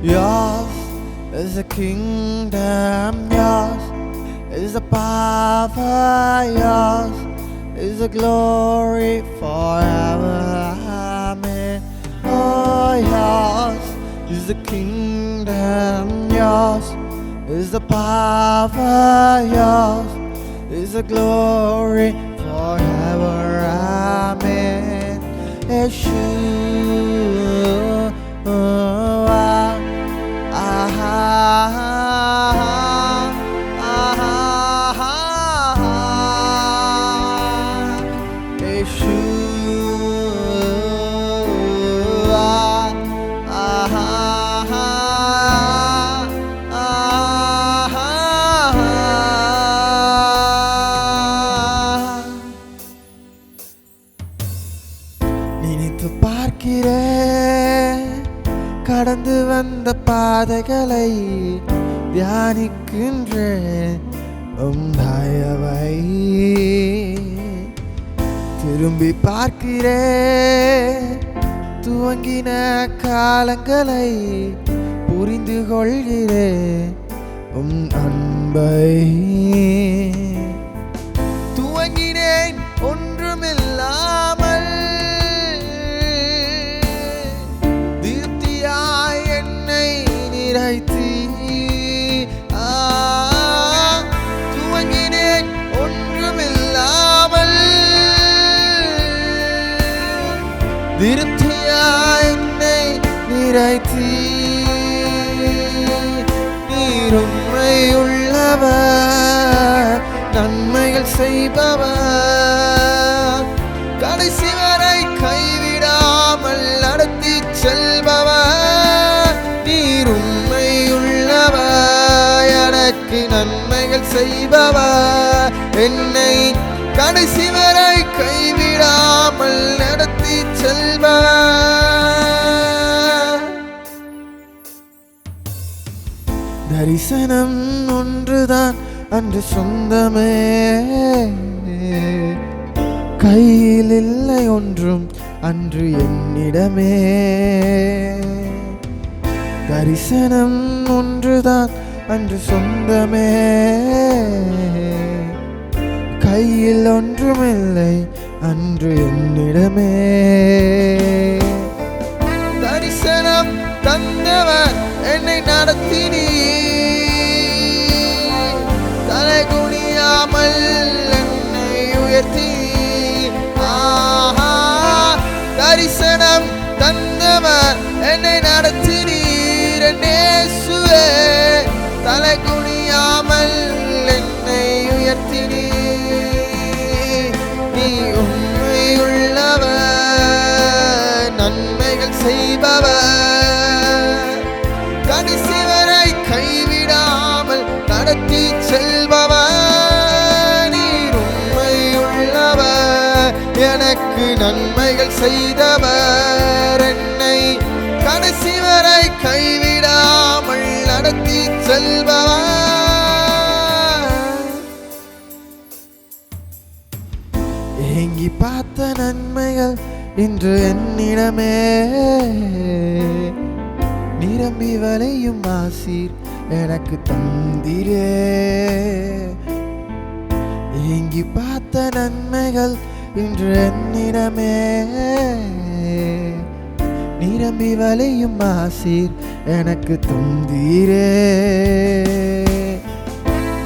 Yours is the kingdom, yours is the power, yours is the glory forever. Amen. Oh, yours is the kingdom, yours is the power, yours is the glory forever. Amen. Yeshua. நினைத்து பார்க்கிறேன் கடந்து வந்த பாதைகளை தியானிக்கின்றேன் தயவை திரும்பி பார்க்கிறேன் துவங்கின காலங்களை புரிந்து கொள்கிறேன் அன்பை துவங்கினேன் ஒன்றுமில்லாமல் திருப்தியாய் என்னை நிறைத்தி துவங்கினேன் ஒன்றுமில்லாமல் திருப்தியாய் என்னை நிறைத்தி நீருண்மை உள்ளவர் நன்மைகள் செய்பவர் கடைசி வரை கைவிடாமல் நடத்தி செல்பவர் நீருண்மை உள்ளவர் எனக்கு நன்மைகள் செய்பவர் என்னை கடைசி வரை கைவிடாமல் நடத்தி செல்பவர் தரிசனம் ஒன்றுதான் அன்று சொந்தமே கையில் இல்லை ஒன்றும் அன்று என்னிடமே தரிசனம் ஒன்றுதான் அன்று சொந்தமே கையில் ஒன்றுமில்லை அன்று என்னிடமே தரிசனம் தந்தவர் என்னை நடத்தினீ தலை குனியாமல் என்னை உயர்த்தி தரிசனம் தந்தவர் என்னை நடத்தினீர் நேசுவே தலை குனியாமல் என்னை உயர்த்தினீர் நீ உண்மையுள்ளவர் நன்மைகள் செய்பவர் கடைசி வரை கைவிடாமல் நடத்தி செல்பவர் நீர் உண்மையுள்ளவர் எனக்கு நன்மைகள் செய்தவர் என்னை கடைசி வரை கைவிடாமல் நடத்தி செல்பவர் ஏங்கி பார்த்த நன்மைகள் இன்று என்னிடமே நிரம்பி வலையும் ஆசீர் எனக்கு தந்திரே ஏங்கி பார்த்த நன்மைகள் இன்று என்னிடமே நிரம்பி வலையும் ஆசீர் எனக்கு தந்தீரே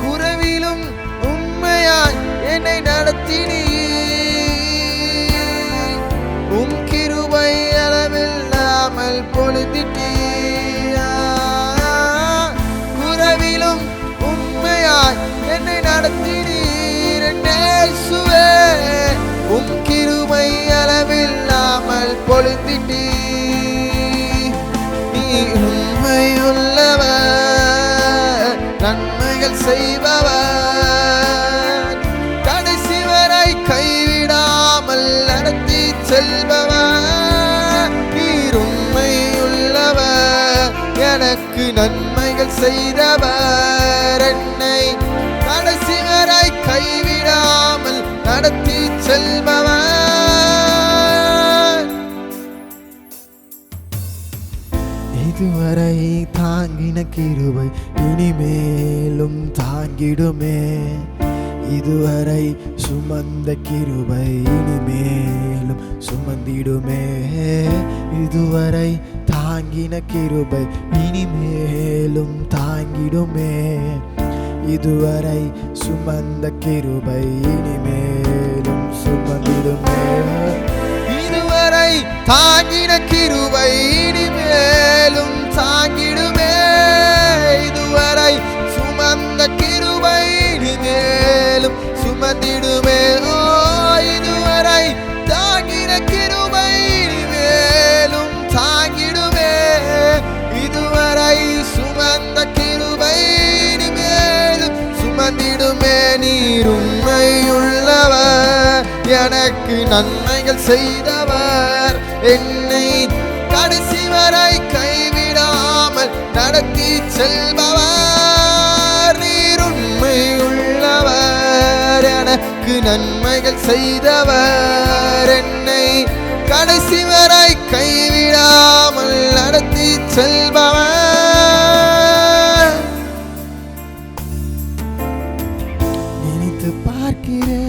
குறைவிலும் உண்மையாய் என்னை நடத்தினீ கிருபை அளவில்லாமல் பொழுதிட்டீ குறைவிலும் உண்மையாய் என்னை நடத்தினீர் நேசுவே கிருபை அளவில்லாமல் பொழுதிட்டீ நீ உண்மையுள்ளவர் நன்மை நன்மைகள் செய்பவர், கடைசி வரை கைவிடாமல் நடத்தி செல்பவர், நீர் உண்மையுள்ளவர், எனக்கு நன்மைகள் செய்தவர், என்னை கடைசி வரை கைவிடாமல் நடத்தி செல்பவர். இதுவரை தாங்கின கிருபை இனிமேலும் தாங்கிடுமே, இதுவரை சுமந்த கிருபை இனிமேலும் சுமந்திடுமே, இதுவரை தாங்கின கிருபை இனிமேலும் தாங்கிடுமே, இதுவரை சுமந்த கிருபை இனிமேலும் சுமந்திடுமே, இதுவரை தாங்கின கிருபை இனிமேலும் தாங்கிடுமே, இதுவரை சுமந்த கிருபை இனிமேலும் சுமந்திடுமே, ஓ இதுவரை தாங்கின கிருபை இனிமேலும் தாங்கிடுமே, இதுவரை சுமந்த கிருபை இனிமேலும் சுமந்திடுமே, நீர் உண்மையுள்ளவர், எனக்கு நன்மைகள் செய்தவர், என்னை கடைசி வரை கைவிடாமல் நடத்தி செல்பவர், நீர் உண்மையுள்ளவர், எனக்கு நன்மைகள் செய்தவர், என்னை கடைசி வரை கைவிடாமல் நடத்தி செல்பவர். நினைத்து பார்க்கிறேன்